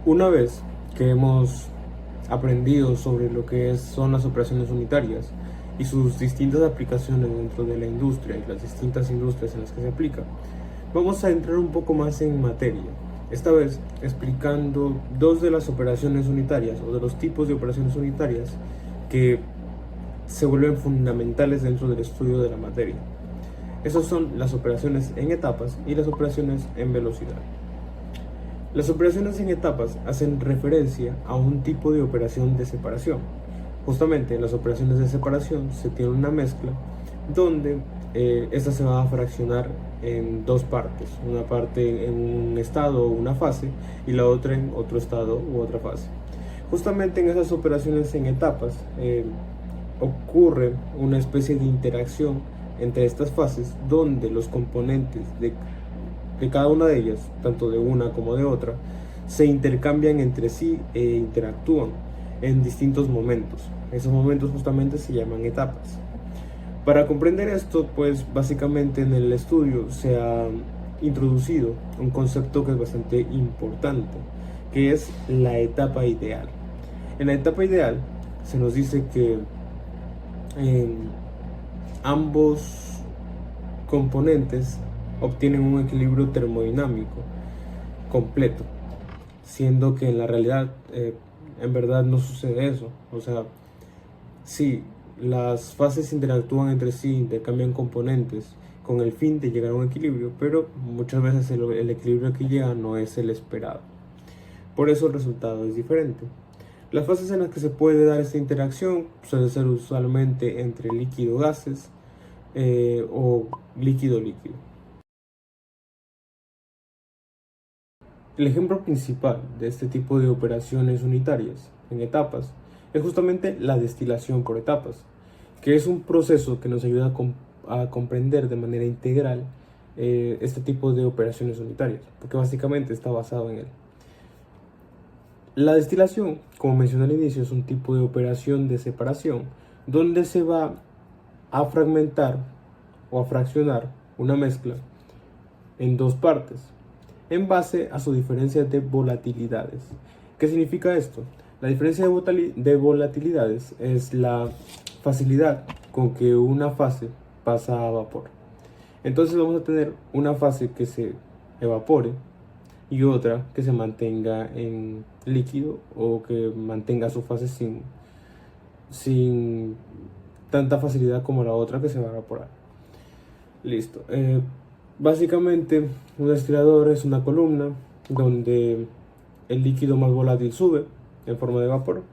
Una vez que hemos aprendido sobre lo que son las operaciones unitarias y sus distintas aplicaciones dentro de la industria y las distintas industrias en las que se aplica, vamos a entrar un poco más en materia, esta vez explicando dos de las operaciones unitarias o de los tipos de operaciones unitarias que se vuelven fundamentales dentro del estudio de la materia. Esas son las operaciones en etapas y las operaciones en velocidad. Las operaciones en etapas hacen referencia a un tipo de operación de separación. Justamente en las operaciones de separación se tiene una mezcla donde esta se va a fraccionar en dos partes, una parte en un estado o una fase y la otra en otro estado u otra fase. Justamente en esas operaciones en etapas ocurre una especie de interacción entre estas fases donde los componentes de cada una de ellas, tanto de una como de otra, se intercambian entre sí e interactúan en distintos momentos. Esos momentos justamente se llaman etapas. Para comprender esto, pues básicamente en el estudio se ha introducido un concepto que es bastante importante, que es la etapa ideal. En la etapa ideal se nos dice que ambos componentes obtienen un equilibrio termodinámico completo, siendo que en la realidad en verdad no sucede eso. O sea, sí, las fases interactúan entre sí, intercambian componentes con el fin de llegar a un equilibrio, pero muchas veces el equilibrio que llega no es el esperado. Por eso el resultado es diferente. Las fases en las que se puede dar esta interacción suele ser usualmente entre líquido-gases o líquido-líquido. El ejemplo principal de este tipo de operaciones unitarias en etapas es justamente la destilación por etapas, que es un proceso que nos ayuda a comprender de manera integral este tipo de operaciones unitarias, porque básicamente está basado en él. La destilación, como mencioné al inicio, es un tipo de operación de separación donde se va a fragmentar o a fraccionar una mezcla en dos partes en base a su diferencia de volatilidades. ¿Qué significa esto? La diferencia de volatilidades es la facilidad con que una fase pasa a vapor. Entonces vamos a tener una fase que se evapore y otra que se mantenga en líquido o que mantenga su fase sin tanta facilidad como la otra que se va a evaporar. Listo. Básicamente, un destilador es una columna donde el líquido más volátil sube en forma de vapor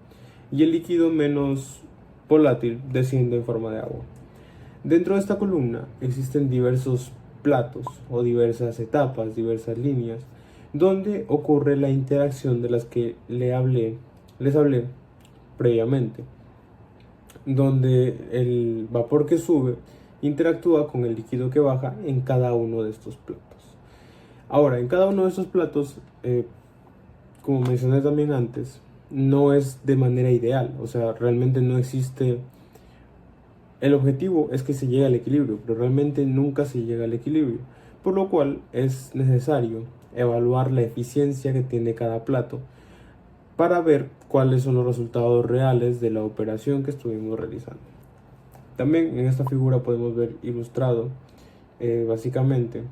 y el líquido menos volátil desciende en forma de agua. Dentro de esta columna existen diversos platos o diversas etapas, diversas líneas, donde ocurre la interacción de las que les hablé previamente, donde el vapor que sube interactúa con el líquido que baja en cada uno de estos platos. Ahora, en cada uno de estos platos, como mencioné también antes, no es de manera ideal, o sea, realmente no existe. El objetivo es que se llegue al equilibrio, pero realmente nunca se llega al equilibrio, por lo cual es necesario evaluar la eficiencia que tiene cada plato para ver cuáles son los resultados reales de la operación que estuvimos realizando. También en esta figura podemos ver ilustrado básicamente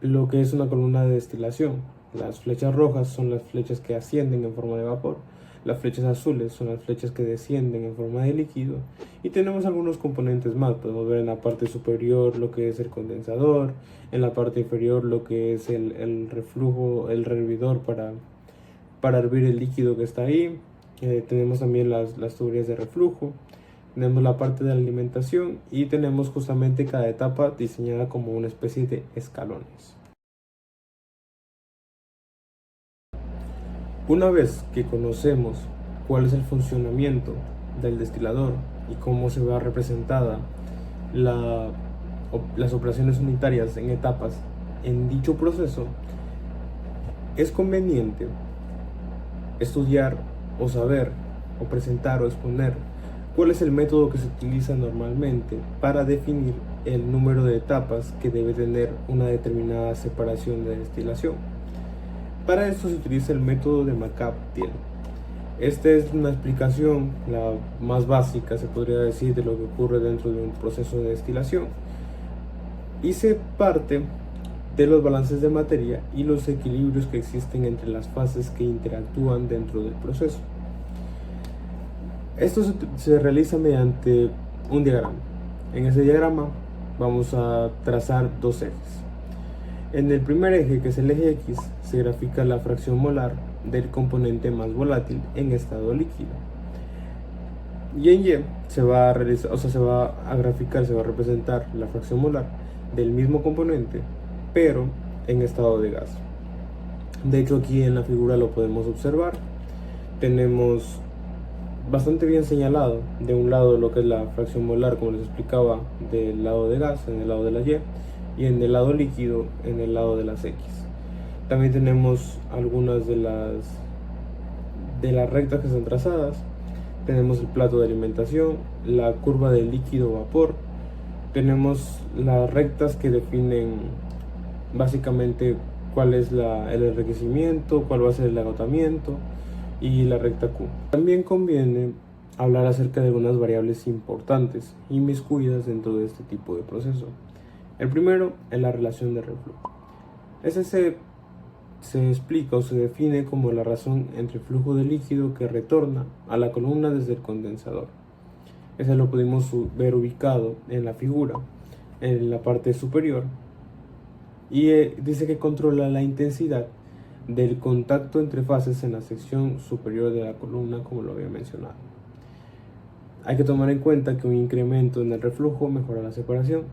lo que es una columna de destilación. Las flechas rojas son las flechas que ascienden en forma de vapor, las flechas azules son las flechas que descienden en forma de líquido y tenemos algunos componentes más. Podemos ver en la parte superior lo que es el condensador, en la parte inferior lo que es el reflujo, el hervidor para hervir el líquido que está ahí. Tenemos también las tuberías de reflujo, tenemos la parte de la alimentación y tenemos justamente cada etapa diseñada como una especie de escalones. Una vez que conocemos cuál es el funcionamiento del destilador y cómo se ve representada las operaciones unitarias en etapas en dicho proceso, es conveniente estudiar o saber o presentar o exponer cuál es el método que se utiliza normalmente para definir el número de etapas que debe tener una determinada separación de destilación. Para esto se utiliza el método de McCabe-Thiele. Esta es una explicación, la más básica se podría decir, de lo que ocurre dentro de un proceso de destilación, y se parte de los balances de materia y los equilibrios que existen entre las fases que interactúan dentro del proceso. Esto se realiza mediante un diagrama. En ese diagrama vamos a trazar dos ejes. En el primer eje, que es el eje X, se grafica la fracción molar del componente más volátil en estado líquido. Y en Y se va a realizar, se va a graficar, se va a representar la fracción molar del mismo componente, pero en estado de gas. De hecho, aquí en la figura lo podemos observar. Tenemos bastante bien señalado de un lado lo que es la fracción molar, como les explicaba, del lado de gas, en el lado de la y en el lado líquido, en el lado de las X. También tenemos algunas de las rectas que están trazadas. Tenemos el plato de alimentación, la curva de líquido-vapor. Tenemos las rectas que definen básicamente cuál es el enriquecimiento, cuál va a ser el agotamiento, y la recta Q. También conviene hablar acerca de algunas variables importantes y inmiscuidas dentro de este tipo de proceso. El primero es la relación de reflujo. Ese se explica o se define como la razón entre el flujo de líquido que retorna a la columna desde el condensador. Ese lo pudimos ver ubicado en la figura, en la parte superior, y dice que controla la intensidad del contacto entre fases en la sección superior de la columna, como lo había mencionado. Hay que tomar en cuenta que un incremento en el reflujo mejora la separación,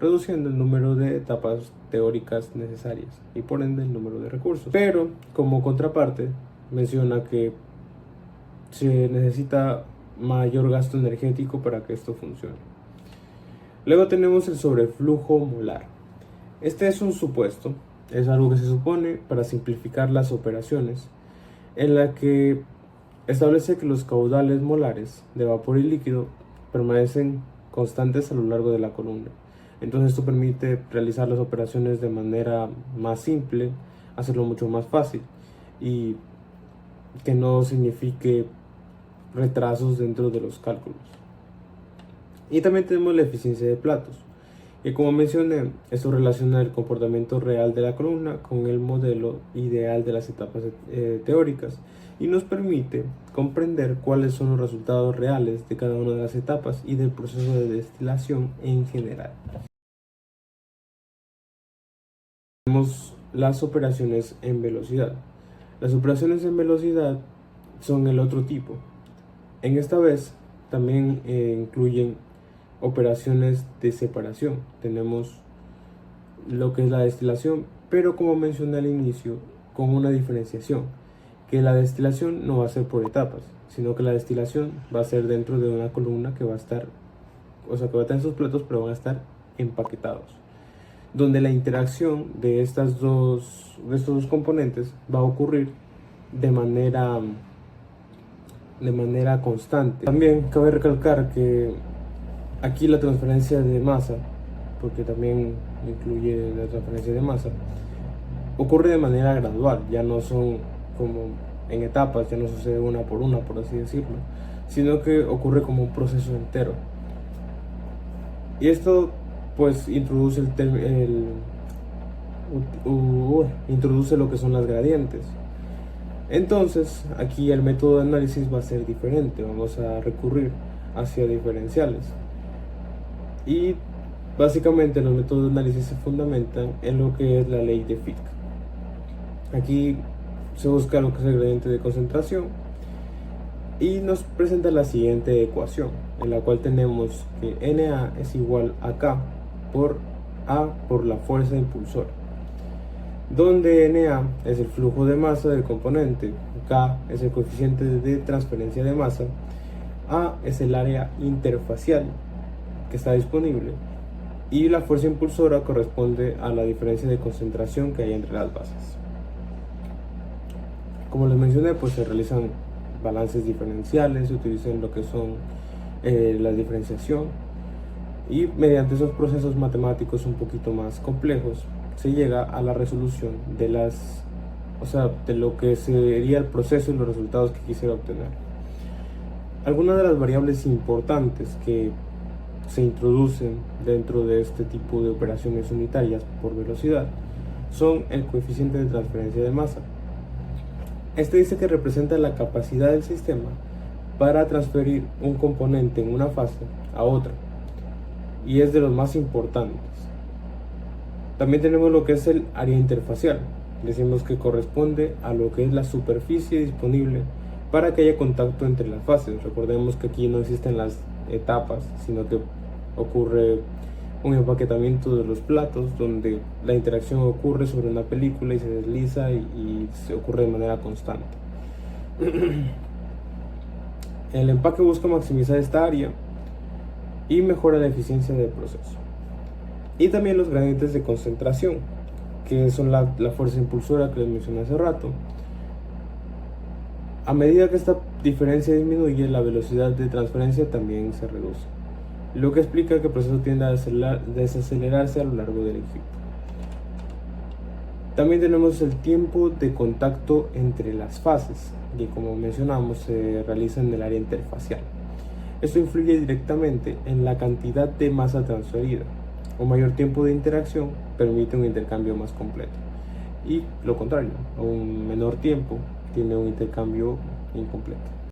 reduciendo el número de etapas teóricas necesarias y por ende el número de recursos. Pero como contraparte menciona que se necesita mayor gasto energético para que esto funcione. Luego tenemos el sobreflujo molar. Este es un supuesto, es algo que se supone para simplificar las operaciones, en la que establece que los caudales molares de vapor y líquido permanecen constantes a lo largo de la columna. Entonces esto permite realizar las operaciones de manera más simple, hacerlo mucho más fácil y que no signifique retrasos dentro de los cálculos. Y también tenemos la eficiencia de platos. Y como mencioné, esto relaciona el comportamiento real de la columna con el modelo ideal de las etapas teóricas y nos permite comprender cuáles son los resultados reales de cada una de las etapas y del proceso de destilación en general. Tenemos las operaciones en velocidad. Las operaciones en velocidad son el otro tipo. En esta vez también incluyen operaciones de separación. Tenemos lo que es la destilación, pero como mencioné al inicio, con una diferenciación, que la destilación no va a ser por etapas, sino que la destilación va a ser dentro de una columna que va a estar, que va a tener sus platos, pero van a estar empaquetados, donde la interacción de estos dos componentes va a ocurrir de manera constante. También cabe recalcar que aquí la transferencia de masa, porque también incluye la transferencia de masa, ocurre de manera gradual, ya no son como en etapas, ya no sucede una, por así decirlo, sino que ocurre como un proceso entero. Y esto pues introduce introduce lo que son las gradientes. Entonces aquí el método de análisis va a ser diferente, vamos a recurrir hacia diferenciales. Y básicamente los métodos de análisis se fundamentan en lo que es la ley de Fick. Aquí se busca lo que es el gradiente de concentración y nos presenta la siguiente ecuación, en la cual tenemos que Na es igual a K por A por la fuerza impulsora, donde Na es el flujo de masa del componente, K es el coeficiente de transferencia de masa, A es el área interfacial que está disponible y la fuerza impulsora corresponde a la diferencia de concentración que hay entre las bases. Como les mencioné, pues se realizan balances diferenciales, se utilizan lo que son la diferenciación, y mediante esos procesos matemáticos un poquito más complejos se llega a la resolución de las o sea, de lo que sería el proceso y los resultados que quisiera obtener. Algunas de las variables importantes que se introducen dentro de este tipo de operaciones unitarias por velocidad son el coeficiente de transferencia de masa. Este dice que representa la capacidad del sistema para transferir un componente en una fase a otra y es de los más importantes. También tenemos lo que es el área interfacial. Decimos que corresponde a lo que es la superficie disponible para que haya contacto entre las fases. Recordemos que aquí no existen las etapas, sino que ocurre un empaquetamiento de los platos donde la interacción ocurre sobre una película y se desliza y se ocurre de manera constante. El empaque busca maximizar esta área y mejora la eficiencia del proceso. Y también los gradientes de concentración, que son la fuerza impulsora que les mencioné hace rato. A medida que esta diferencia disminuye, la velocidad de transferencia también se reduce, lo que explica que el proceso tiende a desacelerarse a lo largo del equipo. También tenemos el tiempo de contacto entre las fases, que como mencionamos se realiza en el área interfacial. Esto influye directamente en la cantidad de masa transferida. Un mayor tiempo de interacción permite un intercambio más completo y lo contrario, un menor tiempo tiene un intercambio incompleto.